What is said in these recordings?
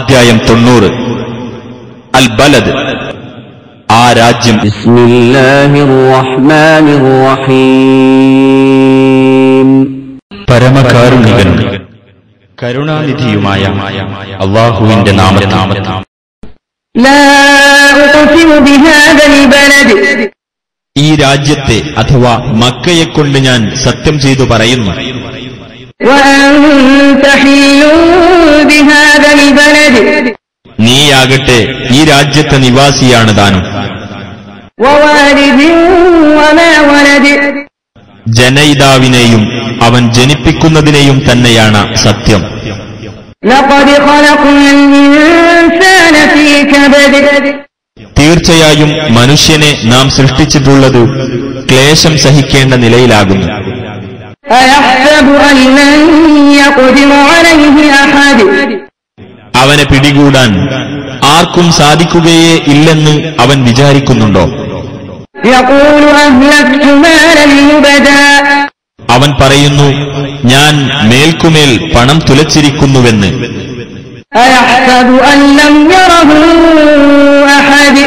അധ്യായം 90. അൽ ബലദ്, ആ രാജ്യം. ബിസ്മില്ലാഹിർ റഹ്മാനിർ റഹീം. പരമകാരുണികനും കരുണാനിധിയുമായ അല്ലാഹുവിന്റെ നാമത്തിൽ. ലാ ഉഖ്സിമു ബിഹാദൽ ബലദ്. ഈ രാജ്യത്തെ അഥവാ മക്കയെക്കൊണ്ട് ഞാൻ സത്യം ചെയ്തു പറയുന്നു. വഅൻത ഹില്ലു ബിഹാദൽ ബലദ്. നീയാകട്ടെ ഈ രാജ്യത്തെ നിവാസിയാണ് താനും. വവാലിദിൻ വമാ വലദ്. ജനയിതാവിനെയും അവൻ ജനിപ്പിക്കുന്നതിനെയും തന്നെയാണ് സത്യം. ലഖദ് ഖലഖനൽ ഇൻസാന ഫീ കബദ്. തീർച്ചയായും മനുഷ്യനെ നാം സൃഷ്ടിച്ചിട്ടുള്ളത് ക്ലേശം സഹിക്കേണ്ട നിലയിലാകുന്നു. അയഹ്സബു അൻ ലൻ യഖ്ദിറ അലൈഹി അഹദ്. അവനെ പിടികൂടാൻ ആർക്കും സാധിക്കുകയേ ഇല്ലെന്ന് അവൻ വിചാരിക്കുന്നുണ്ടോ? യഖൂലു അഹ്ലക്തു മാലൻ ലുബദാ. അവൻ പറയുന്നു, ഞാൻ മേൽക്കുമേൽ പണം തുലച്ചിരിക്കുന്നുവെന്ന്. അയഹ്സബു അൻ ലം യറഹു അഹദ്.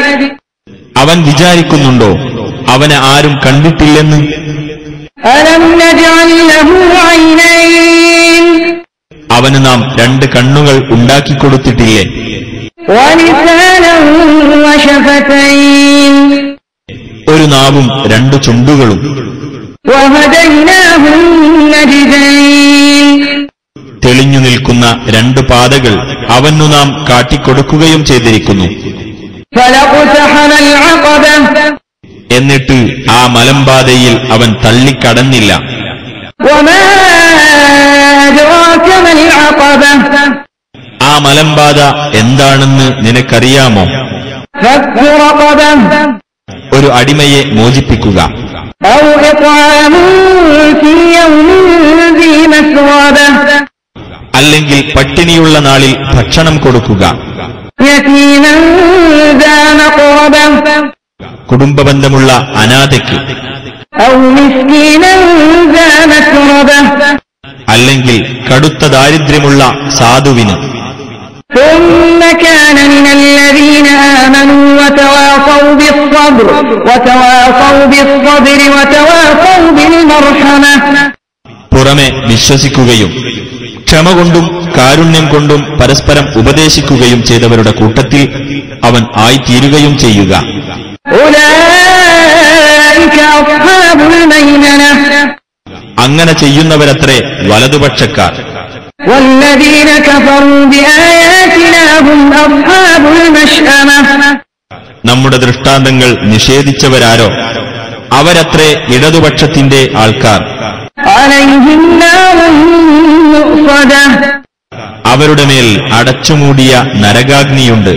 അവൻ വിചാരിക്കുന്നുണ്ടോ അവനെ ആരും കണ്ടിട്ടില്ലെന്ന്? അലം നജ്അൽ ലഹു ഐനൈൻ. അവന് നാം 2 കണ്ണുകൾ ഉണ്ടാക്കിക്കൊടുത്തിട്ടില്ലേ? വലിസാനൻ വശഫതൈൻ. ഒരു നാവും 2 ചുണ്ടുകളും. വഹദൈനാഹു നജ്ദൈൻ. തെളിഞ്ഞു നിൽക്കുന്ന 2 പാതകൾ അവനു നാം കാട്ടിക്കൊടുക്കുകയും ചെയ്തിരിക്കുന്നു. ഫലഖ്തഹമൽ അഖബ. എന്നിട്ട് ആ മലമ്പാതയിൽ അവൻ തള്ളിക്കടന്നില്ല. വമാ അദ്റാക മൽ അഖബ. ആ മലമ്പാത എന്താണെന്ന് നിനക്കറിയാമോ? ഫക്ക് റഖബ. ഒരു അടിമയെ മോചിപ്പിക്കുക. ഔ ഇത്ആമുൻ ഫീ യൗമിൻ ദീ മസ്റബ. അല്ലെങ്കിൽ പട്ടിണിയുള്ള നാളിൽ ഭക്ഷണം കൊടുക്കുക. യതീമൻ ദാ മഖറബ. കുടുംബബന്ധമുള്ള അനാഥയ്ക്ക്. ഔ മിസ്കീനൻ ദാ മസ്റബ. അല്ലെങ്കിൽ കടുത്ത ദാരിദ്ര്യമുള്ള സാധുവിന്. ثم كان من الذين آمنوا وتواصوا بالصبر وتواصوا بالمرحمة. പുറമെ വിശ്വസിക്കുകയും ക്ഷമ കൊണ്ടും കാരുണ്യം കൊണ്ടും പരസ്പരം ഉപദേശിക്കുകയും ചെയ്തവരുടെ കൂട്ടത്തിൽ അവൻ ആയിത്തീരുകയും ചെയ്യുക. أولئك أصحاب الميمنة. അങ്ങനെ ചെയ്യുന്നവരത്രേ വലതുപക്ഷക്കാർ. والذين كفروا بآياتنا هم أصحاب المشأمة. നമ്മുടെ ദൃഷ്ടാന്തങ്ങൾ നിഷേധിച്ചവരാരോ അവരത്രേ ഇടതുപക്ഷത്തിന്റെ ആൾക്കാർ. عليهم نار مؤصدة. അവരുടെ മേൽ അടച്ചുമൂടിയ നരകാഗ്നിയുണ്ട്.